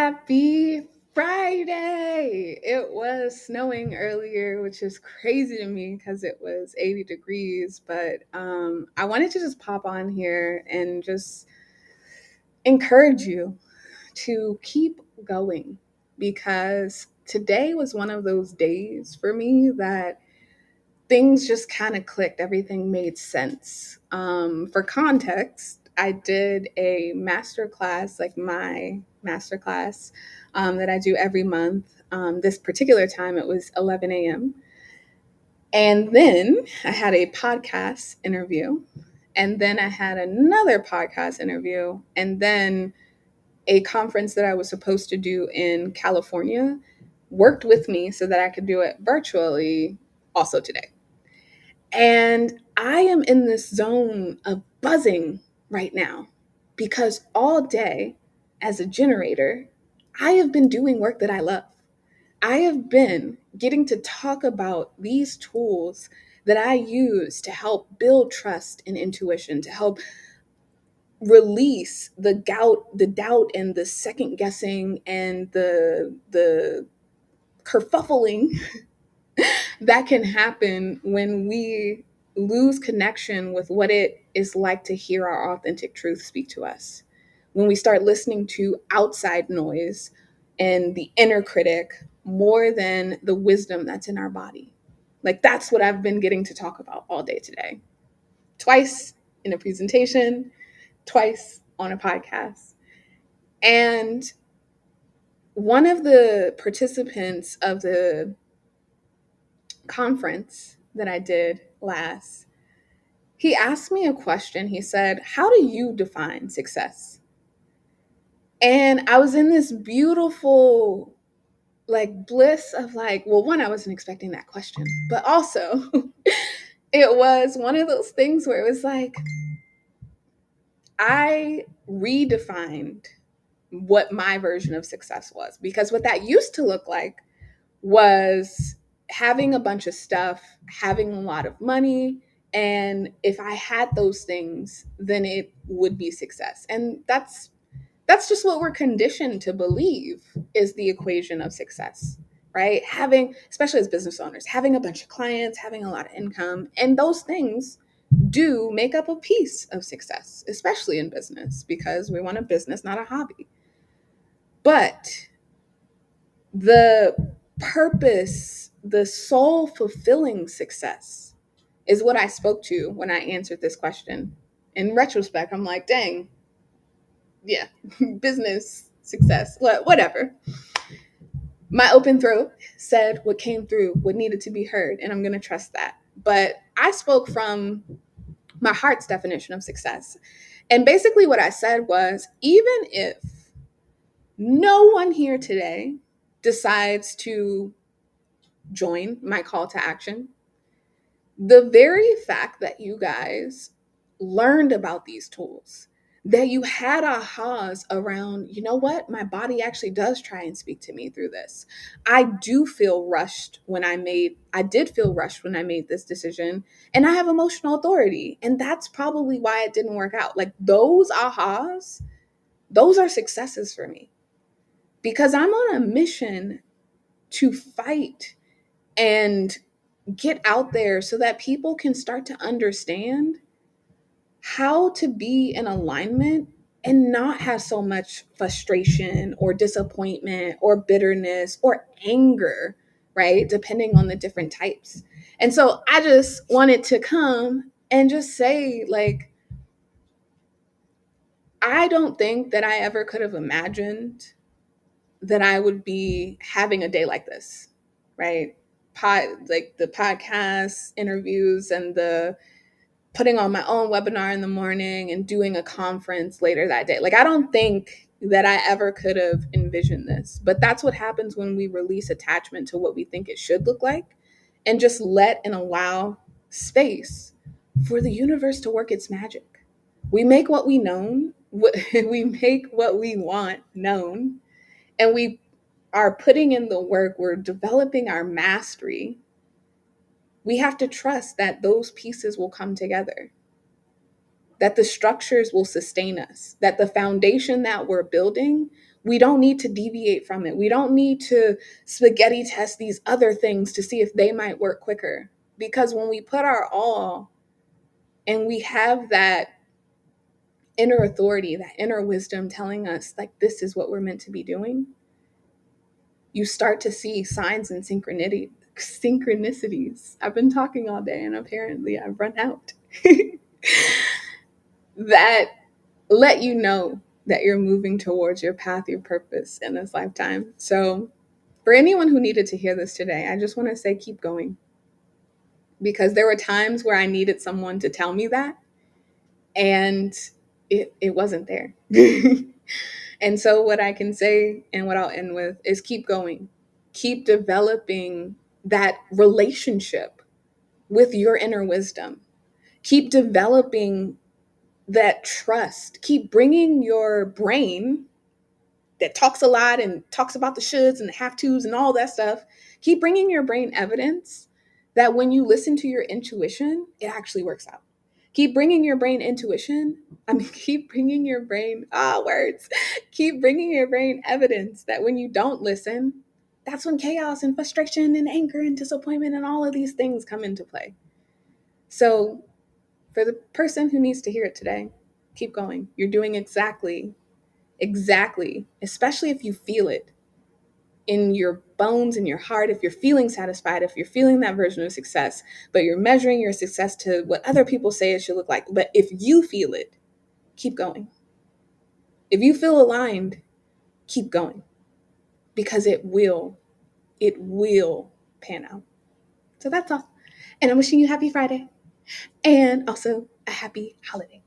Happy Friday! It was snowing earlier, which is crazy to me because it was 80 degrees. But I wanted to just pop on here and just encourage you to keep going because today was one of those days for me that things just kind of clicked. Everything made sense. For context, I did a master class, like my master class that I do every month. This particular time, it was 11 a.m. And then I had a podcast interview. And then I had another podcast interview. And then a conference that I was supposed to do in California worked with me so that I could do it virtually also today. And I am in this zone of buzzing right now because all day as a generator, I have been doing work that I love. I have been getting to talk about these tools that I use to help build trust and intuition, to help release the doubt and the second guessing and the kerfuffling that can happen when we lose connection with what it is like to hear our authentic truth speak to us. When we start listening to outside noise and the inner critic more than the wisdom that's in our body. Like that's what I've been getting to talk about all day today. Twice in a presentation, twice on a podcast. And one of the participants of the conference that I did last, he asked me a question. He said, "How do you define success?" And I was in this beautiful like bliss of like, well, one, I wasn't expecting that question, but also it was one of those things where it was like I redefined what my version of success was because what that used to look like was having a bunch of stuff, having a lot of money, and if I had those things, then it would be success. And that's just what we're conditioned to believe is the equation of success, right? Having, especially as business owners, having a bunch of clients, having a lot of income, and those things do make up a piece of success, especially in business, because we want a business, not a hobby. But the purpose, the soul fulfilling success is what I spoke to when I answered this question. In retrospect, I'm like, dang, yeah, business success, whatever. My open throat said what came through, what needed to be heard, and I'm going to trust that. But I spoke from my heart's definition of success. And basically, what I said was even if no one here today decides to join my call to action, the very fact that you guys learned about these tools, that you had ahas around, you know what, my body actually does try and speak to me through this. I did feel rushed when I made this decision, and I have emotional authority. And that's probably why it didn't work out. Like those ahas, those are successes for me because I'm on a mission to fight and get out there so that people can start to understand how to be in alignment and not have so much frustration or disappointment or bitterness or anger, right? Depending on the different types. And so I just wanted to come and just say, like, I don't think that I ever could have imagined that I would be having a day like this, right? Like the podcast interviews and the putting on my own webinar in the morning and doing a conference later that day. Like, I don't think that I ever could have envisioned this, but that's what happens when we release attachment to what we think it should look like and just let and allow space for the universe to work its magic. We make what we known, we make what we want known, and we are putting in the work, we're developing our mastery. We have to trust that those pieces will come together, that the structures will sustain us, that the foundation that we're building We don't need to deviate from it. We don't need to spaghetti test these other things to see if they might work quicker. Because when we put our all and we have that inner authority, that inner wisdom telling us, like, this is what we're meant to be doing, you start to see signs and synchronicities. I've been talking all day and apparently I've run out. That let you know that you're moving towards your path, your purpose in this lifetime. So, for anyone who needed to hear this today, I just want to say keep going. Because there were times where I needed someone to tell me that, and it wasn't there. And so, what I can say and what I'll end with is keep going. Keep developing that relationship with your inner wisdom. Keep developing that trust. Keep bringing your brain that talks a lot and talks about the shoulds and the have tos and all that stuff. Keep bringing your brain evidence that when you listen to your intuition, it actually works out. Keep bringing your brain intuition. Keep bringing your brain, words. Keep bringing your brain evidence that when you don't listen, that's when chaos and frustration and anger and disappointment and all of these things come into play. So, for the person who needs to hear it today, keep going. You're doing exactly, especially if you feel it in your bones, in your heart, if you're feeling satisfied, if you're feeling that version of success, but you're measuring your success to what other people say it should look like. But if you feel it, keep going. If you feel aligned, keep going, because it will pan out. So that's all. And I'm wishing you happy Friday and also a happy holiday.